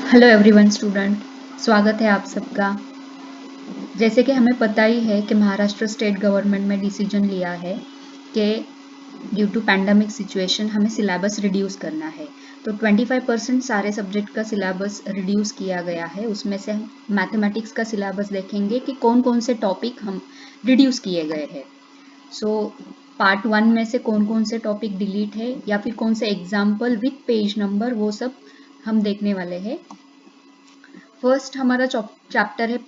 Hello everyone student, स्वागत है आप सबका। जैसे कि हमें पता ही है कि महाराष्ट्र स्टेट गवर्नमेंट में डिसीजन लिया है कि ड्यू टू पैंडमिक सिचुएशन हमें सिलेबस रिड्यूस करना है। तो 25% सारे सब्जेक्ट का सिलेबस रिड्यूस किया गया है। उसमें से हम मैथमेटिक्स का सिलेबस देखेंगे कि कौन कौन से टॉपिक हम रिड्यूस किए गए हैं। सो पार्ट 1 में से कौन कौन से टॉपिक डिलीट है या फिर कौन से एग्जाम्पल विथ पेज नंबर, वो सब हम देखने वाले हैं। फर्स्ट हमारा चैप्टर है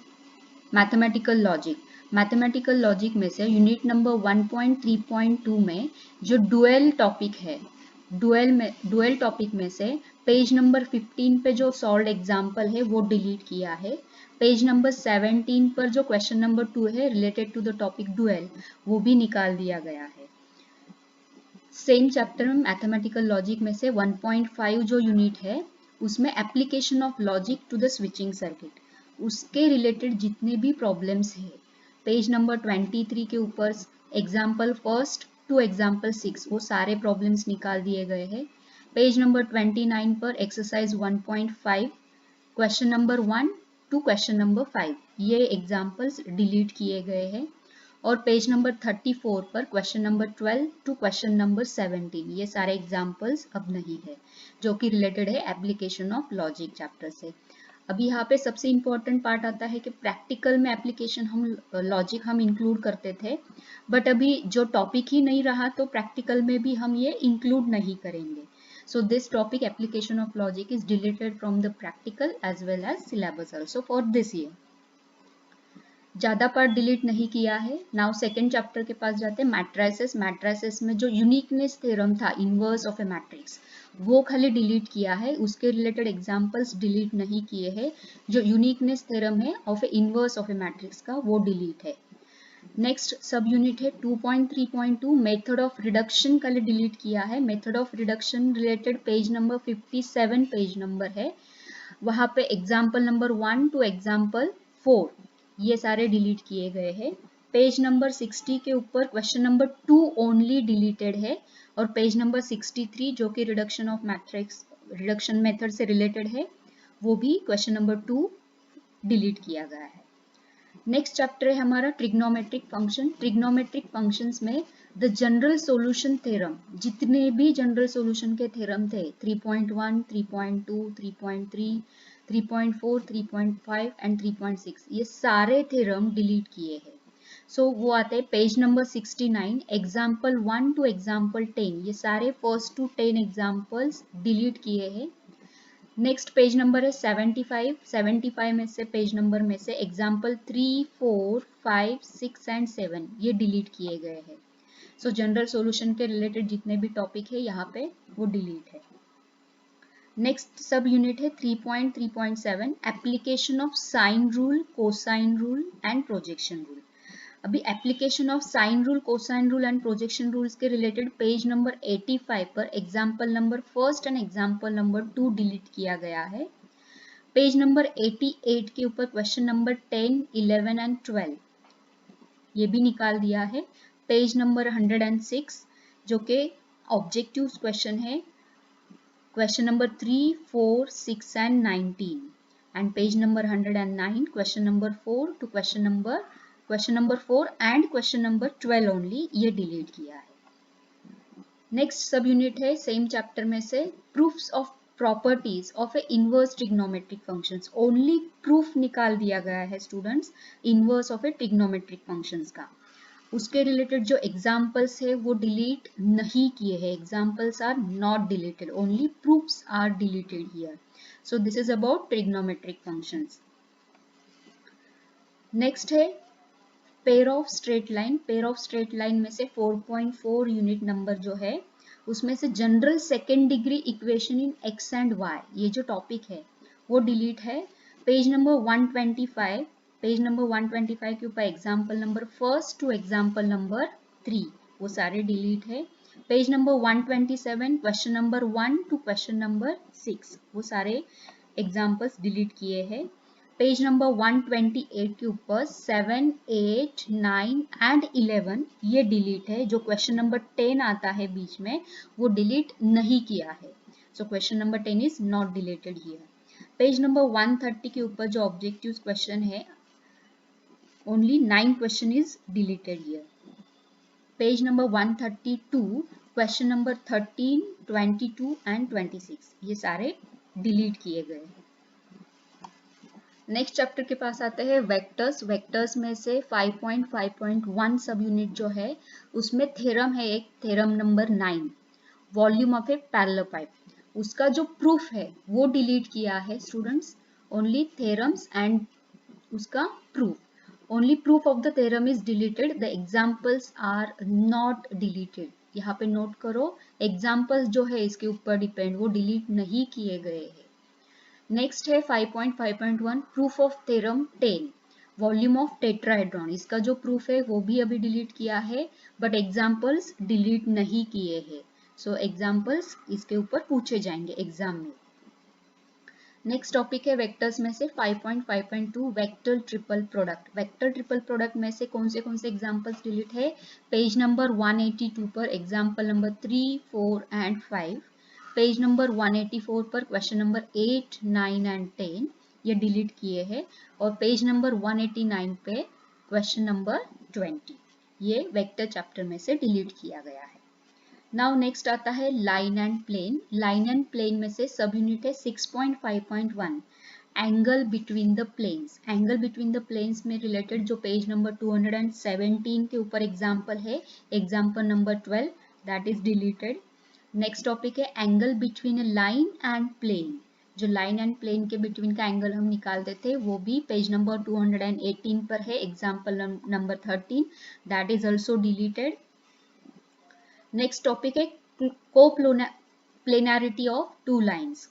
मैथमेटिकल लॉजिक। मैथमेटिकल लॉजिक में से यूनिट नंबर 1.3.2 में जो डुअल टॉपिक है, डुअल टॉपिक में से पेज नंबर 15 पे जो सॉल्व एग्जाम्पल है वो डिलीट किया है। पेज नंबर 17 पर जो क्वेश्चन नंबर 2 है related to the topic dual, वो भी निकाल दिया गया है। सेम चैप्टर में मैथमेटिकल लॉजिक में से 1.5 जो यूनिट है उसमें application of logic to the switching circuit, उसके रिलेटेड जितने भी प्रॉब्लम्स है पेज नंबर 23 के ऊपर एग्जाम्पल फर्स्ट टू एग्जाम्पल 6 वो सारे प्रॉब्लम्स निकाल दिए गए हैं। पेज नंबर 29 पर exercise 1.5 question number 1 to question number 5 ये एग्जाम्पल्स डिलीट किए गए हैं। और पेज नंबर 34 पर question number 12 to question number 17 ये सारे एग्जाम्पल्स अब नहीं है, जो कि रिलेटेड है एप्लीकेशन ऑफ लॉजिक चैप्टर से। अभी यहाँ पे सबसे इम्पोर्टेंट पार्ट आता है कि प्रैक्टिकल में एप्लीकेशन हम लॉजिक हम इंक्लूड करते थे, बट अभी जो टॉपिक ही नहीं रहा तो प्रैक्टिकल में भी हम ये इंक्लूड नहीं करेंगे। So this topic application of logic is deleted from the practical as well as syllabus also for this year. ज्यादा पार्ट डिलीट नहीं किया है। नाउ सेकेंड चैप्टर के पास जाते हैं, मैट्राइसेस। मैट्राइसेस में जो यूनिकनेस थ्योरम था इनवर्स ऑफ ए मैट्रिक्स वो खाली डिलीट किया है, उसके रिलेटेड एग्जांपल्स डिलीट नहीं किए हैं। जो यूनिकनेस थ्योरम है of A inverse of A matrix का वो डिलीट है। नेक्स्ट सब यूनिट है 2.3.2 मेथड ऑफ रिडक्शन का डिलीट किया है। Method of reduction related page number 57 page number है, वहां पे एग्जाम्पल नंबर 1 टू एग्जाम्पल 4 ये सारे डिलीट किए गए हैं। पेज नंबर 60 के ऊपर क्वेश्चन नंबर 2 ओनली डिलीटेड है, और पेज नंबर 63 जो कि reduction of matrix reduction method से रिलेटेड है वो भी क्वेश्चन नंबर 2 डिलीट किया गया है। नेक्स्ट चैप्टर है हमारा ट्रिग्नोमेट्रिक फंक्शन। ट्रिग्नोमेट्रिक फंक्शंस में द जनरल सॉल्यूशन थ्योरम, जितने भी जनरल सॉल्यूशन के थ्योरम थे 3.1, 3.2, 3.3, 3.4, 3.5 एंड 3.6 ये सारे थ्योरम डिलीट किए हैं। सो वो आते हैं page number 69 example 1 to example 10 ये सारे फर्स्ट टू 10 एग्जाम्पल्स डिलीट किए हैं। नेक्स्ट पेज नंबर है 75। 75 में से पेज नंबर में से एग्जाम्पल 3, 4, 5, 6 एंड 7 ये डिलीट किए गए हैं। सो जनरल सॉल्यूशन के रिलेटेड जितने भी टॉपिक है यहाँ पे वो डिलीट है। नेक्स्ट सब यूनिट है 3.3.7 application of sine rule, cosine rule and projection rule. अभी application of sine rule, cosine rule and projection rules के रिलेटेड पेज नंबर 85 पर example number first and example number 2 delete किया गया है। Page number 88 के ऊपर question number 10, 11 and 12 ये भी निकाल दिया है। पेज नंबर 106 जो कि ऑब्जेक्टिव क्वेश्चन है, question number 3, 4, 6 and 19 and page number 109 question number 4 to question number 4 and question number 12 only ये डिलीट किया है। नेक्स्ट सब यूनिट है सेम चैप्टर में से proofs of properties of A inverse trigonometric functions. Only proof निकाल दिया गया है students inverse of A trigonometric functions का, उसके रिलेटेड जो एग्जाम्पल्स है वो डिलीट नहीं किए हैं। Examples are not deleted, only proofs are deleted here. So this is about trigonometric functions. Next है pair of straight line. Pair of straight line में से 4.4 यूनिट नंबर जो है उसमें से general second degree equation in X and Y ये जो topic है वो डिलीट है। पेज नंबर 125 पेज नंबर 125 के ऊपर example number first to example number 3 वो सारे डिलीट है। Page number 127 question number 1 to question number 6 वो सारे एग्जाम्पल्स डिलीट किए हैं। पेज नंबर 128 के ऊपर 7, 8, 9 एंड 11 ये डिलीट है। जो क्वेश्चन नंबर 10 आता है बीच में वो डिलीट नहीं किया है। So question number 10 is not deleted here. Page number 130 के ऊपर जो ऑब्जेक्टिव क्वेश्चन है, only 9 question is deleted here. Page number 132 question number 13, 22 and 26 ये सारे डिलीट किए गए हैं। नेक्स्ट चैप्टर के पास आते हैं वेक्टर्स। वेक्टर्स में से 5.5.1 सब यूनिट जो है उसमें थ्योरम है, एक theorem number 9, volume of a parallel pipe. उसका जो प्रूफ है वो डिलीट किया है स्टूडेंट्स, ओनली थ्योरम्स एंड उसका proof, only proof of the theorem is deleted, the examples are not deleted. यहाँ पे नोट करो, एग्जाम्पल्स जो है इसके ऊपर डिपेंड, वो डिलीट नहीं किए गए हैं। नेक्स्ट है 5.5.1 proof of theorem 10, volume of tetrahedron. इसका जो प्रूफ है वो भी अभी डिलीट किया है, बट एग्जाम्पल्स डिलीट नहीं किए हैं। सो एग्जाम्पल्स इसके ऊपर पूछे जाएंगे एग्जाम में। नेक्स्ट टॉपिक है वेक्टर्स में से 5.5.2 vector triple product. Vector triple product में से कौन से एग्जाम्पल्स डिलीट है? पेज नंबर 182 पर example number 3, 4 and 5, page number 184 पर क्वेश्चन नंबर 8, 9 एंड 10 ये डिलीट किए हैं, और पेज नंबर 189 पे क्वेश्चन नंबर 20 ये वेक्टर चैप्टर में से डिलीट किया गया है। नाउ नेक्स्ट आता है line and plane. Line and plane में से सब यूनिट है 6.5.1 angle between the planes. Angle between the planes में रिलेटेड जो पेज नंबर 217 के ऊपर एग्जाम्पल है, example number 12 that is deleted. Next topic है angle between a line and plane. जो लाइन एंड प्लेन के बिटवीन का एंगल हम निकालते थे वो भी पेज नंबर 218 पर है, example number 13 that is also deleted. Next topic है coplanarity of two lines,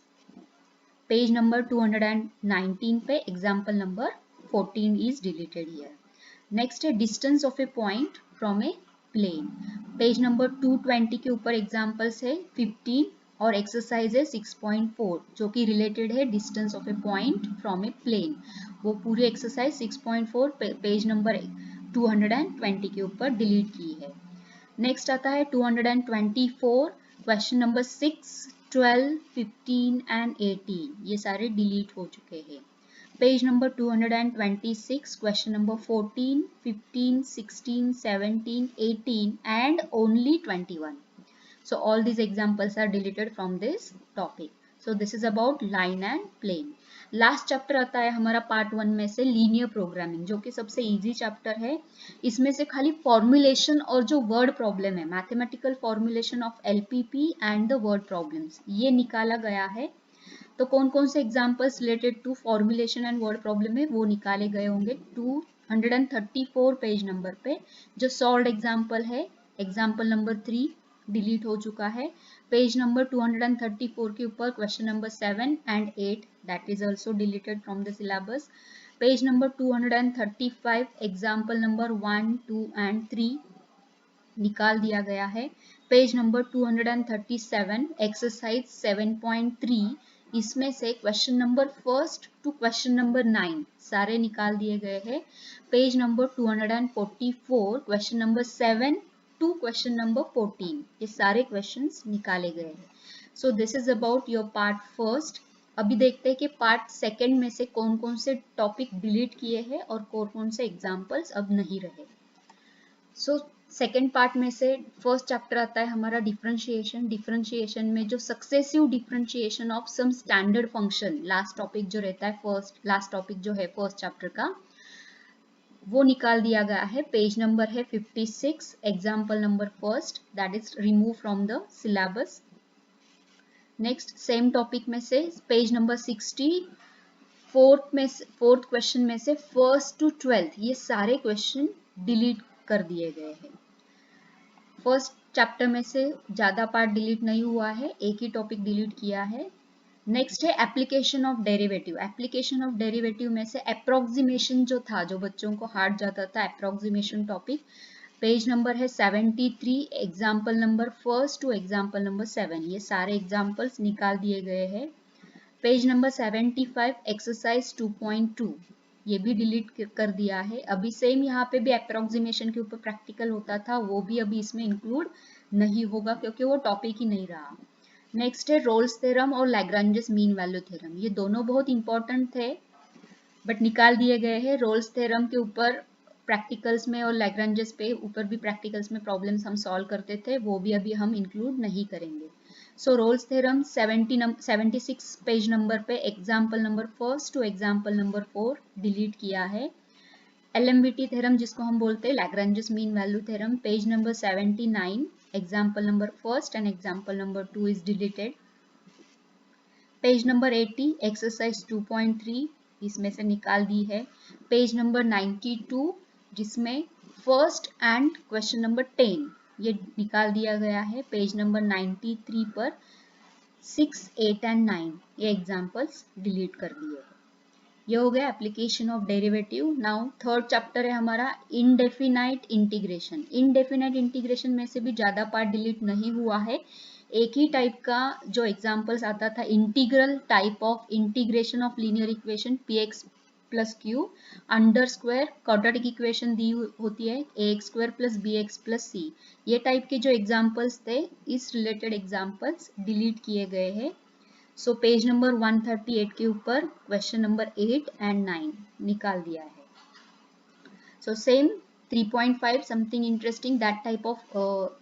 page number 219 पे example number 14 is deleted here. Next है distance of a point from a plane, page number 220 के ऊपर examples है 15 और exercise है 6.4 जो कि रिलेटेड है distance of a point from a plane. वो पूरी एक्सरसाइज 6.4 पेज नंबर 220 के ऊपर डिलीट की है। नेक्स्ट आता है 224 क्वेश्चन नंबर 6, 12, 15 एंड 18 ये सारे डिलीट हो चुके हैं। Page number 226 question number 14, 15, 16, 17, 18 and only 21. So all these examples are deleted from this topic. So this is about line and plane. Last chapter आता है हमारा पार्ट 1 में से लीनियर प्रोग्रामिंग, जो कि सबसे इजी चैप्टर है। इसमें से खाली फॉर्मुलेशन और जो वर्ड प्रॉब्लम है, mathematical formulation of LPP and the word problems ये निकाला गया है। तो कौन कौन से examples related to formulation and word problem है वो निकाले गए होंगे 234 पेज नंबर पे। जो सॉल्व एग्जाम्पल है, एग्जाम्पल नंबर 3 डिलीट हो चुका है। पेज नंबर 234 के ऊपर question number 7 and 8 that is also deleted from the syllabus. Page number 235 example number 1, 2 and 3 निकाल दिया गया है। पेज नंबर 237 एक्सरसाइज 7.3 इसमें से question number 1 to question number 9 सारे निकाल दिए गए हैं। Page number 244 question number 7 to question number 14 ये सारे क्वेश्चंस निकाले गए हैं। So this is about your part first. अभी देखते हैं कि पार्ट सेकेंड में से कौन कौन से टॉपिक डिलीट किए हैं और कौन कौन से एग्जाम्पल्स अब नहीं रहे। सो सेकेंड पार्ट में से फर्स्ट चैप्टर आता है हमारा डिफरेंशिएशन। डिफरेंशिएशन में जो successive differentiation of some standard function, last topic जो रहता है फर्स्ट, लास्ट टॉपिक जो है फर्स्ट चैप्टर का वो निकाल दिया गया है। पेज नंबर है 56 example number first that is remove from the syllabus. Next same topic में से पेज नंबर 60 फोर्थ क्वेश्चन में से फर्स्ट टू 12 ये सारे क्वेश्चन डिलीट कर दिए गए हैं। फर्स्ट चैप्टर में से ज्यादा पार्ट डिलीट नहीं हुआ है, एक ही टॉपिक डिलीट किया है। नेक्स्ट है application of derivative. Application of derivative में से अप्रोक्सीमेशन जो था, जो बच्चों को हार्ड जाता था अप्रोक्सीमेशन टॉपिक, पेज नंबर है 73 example number 1 to example number 7 ये सारे एग्जाम्पल्स निकाल दिए गए हैं। पेज नंबर 75 एक्सरसाइज 2.2 ये भी डिलीट कर दिया है। अभी सेम यहाँ पे भी अप्रोक्सीमेशन के ऊपर प्रैक्टिकल होता था, वो भी अभी इसमें इंक्लूड नहीं होगा क्योंकि वो टॉपिक ही नहीं रहा। नेक्स्ट है रोल्स थ्योरम और लैग्रांजेस मीन वैल्यू थ्योरम। ये दोनों बहुत इंपॉर्टेंट थे बट निकाल दिए गए हैं। रोल्स थ्योरम के ऊपर प्रैक्टिकल्स में और लैग्रांजेस पे ऊपर भी प्रैक्टिकल्स में प्रॉब्लम्स हम सॉल्व करते थे, वो भी अभी हम इंक्लूड नहीं करेंगे। So Rolle's theorem 76 page number पे example number 1 to example number 4 delete किया है। LMVT थ्योरम जिसको हम बोलते हैं Lagrange's mean value theorem, page number 79 example number 1 and example number 2 is deleted. Page number 80 exercise 2.3 इसमें से निकाल दी है। पेज नंबर 92 जिसमें फर्स्ट एंड क्वेश्चन नंबर 10 ये निकाल दिया गया है। पेज नंबर 93 पर 6, 8 एंड 9 ये एग्जाम्पल्स डिलीट कर दिए। ये हो गया application of derivative. Now third chapter है हमारा इनडेफिनाइट इंटीग्रेशन। इनडेफिनाइट इंटीग्रेशन में से भी ज्यादा पार्ट डिलीट नहीं हुआ है। एक ही टाइप का जो एग्जांपल्स आता था, integral type of integration of linear equation px plus Q under square quadratic equation दी होती है ax square plus bx plus c। ये टाइप के जो एग्जांपल्स थे, इस रिलेटेड एग्जांपल्स डिलीट किए गए हैं। सो पेज नंबर 138 के ऊपर क्वेश्चन नंबर 8 एंड 9 निकाल दिया है। So same 3.5 something interesting, that type of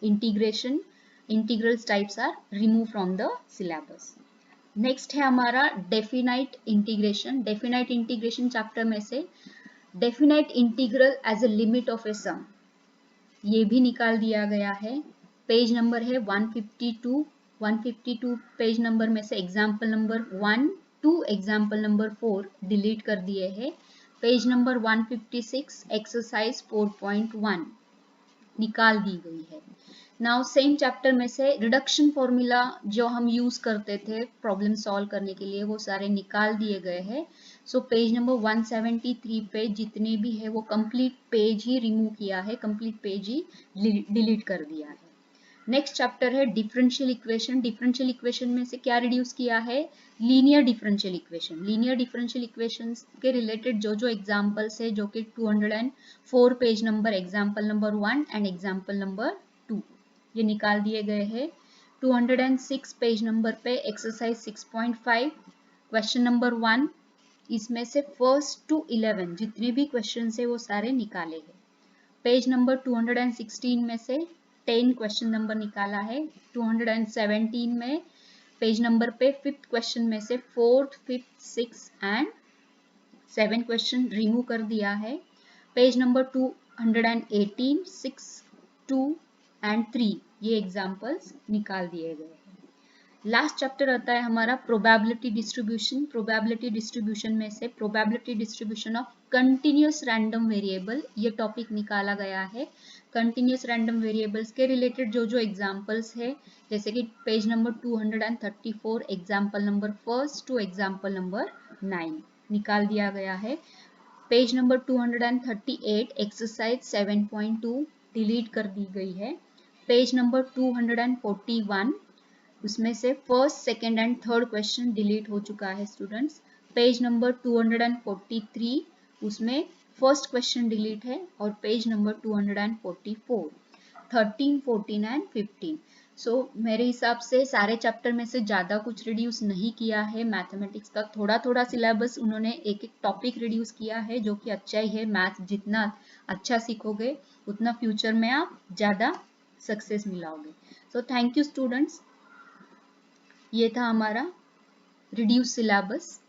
integration integrals types are removed from the syllabus. Next है हमारा definite integration. Definite integration chapter में से definite integral as a limit of a sum ये भी निकाल दिया गया है। पेज नंबर है 152 पेज नंबर में से example number 1 to example number 4 delete कर दिए हैं। पेज नंबर 156 एक्सरसाइज 4.1 निकाल दी गई है। नाउ सेम चैप्टर में से रिडक्शन फॉर्मूला जो हम यूज करते थे प्रॉब्लम सॉल्व करने के लिए, वो सारे निकाल दिए गए हैं। सो पेज नंबर 173 पे जितने भी है वो कंप्लीट पेज ही रिमूव किया है, कंप्लीट पेज ही डिलीट कर दिया है। नेक्स्ट चैप्टर है डिफरेंशियल इक्वेशन। डिफरेंशियल इक्वेशन में से क्या रिड्यूस किया है? Linear differential equation. Linear differential equations के रिलेटेड जो जो एग्जांपल्स है, जो कि 204 page number example number 1 and example number 2 ये निकाल दिए गए हैं। 206 पेज नंबर पे एक्सरसाइज 6.5 क्वेश्चन नंबर 1 इसमें से फर्स्ट टू 11 जितने भी क्वेश्चन है वो सारे निकाले हैं। पेज नंबर 216 में से 10 क्वेश्चन नंबर निकाला है। 217 में पेज नंबर पे 5th क्वेश्चन में से 4th, 5th, 6th and 7 question remove कर दिया है। पेज नंबर 218 6, 2 एंड 3 ये एग्जांपल्स निकाल दिए गए हैं। लास्ट चैप्टर आता है हमारा प्रोबेबिलिटी डिस्ट्रीब्यूशन। प्रोबेबिलिटी डिस्ट्रीब्यूशन में से probability distribution of continuous random variable ये टॉपिक निकाला गया है। कंटिन्यूअस रैंडम वेरिएबल्स के रिलेटेड जो जो एग्जांपल्स है, जैसे कि page number 234 example number 1 two example number 9 निकाल दिया गया है। पेज नंबर 238 एक्सरसाइज 7.2 डिलीट कर दी गई है। पेज नंबर 241 उसमें से first, second and third question delete हो चुका है स्टूडेंट्स। पेज नंबर 243 उसमें फर्स्ट क्वेश्चन डिलीट है और पेज नंबर 244 13, 14 एंड 15। सो मेरे हिसाब से सारे चैप्टर में से ज़्यादा कुछ रिड्यूस नहीं किया है। मैथमेटिक्स का थोड़ा थोड़ा सिलेबस उन्होंने एक एक टॉपिक रिड्यूस किया है, जो कि अच्छा ही है। मैथ जितना अच्छा सीखोगे उतना फ्यूचर में आप ज़्यादा सक्सेस मिलाओगे। सो थैंक यू स्टूडेंट्स, ये था हमारा रिड्यूस सिलेबस।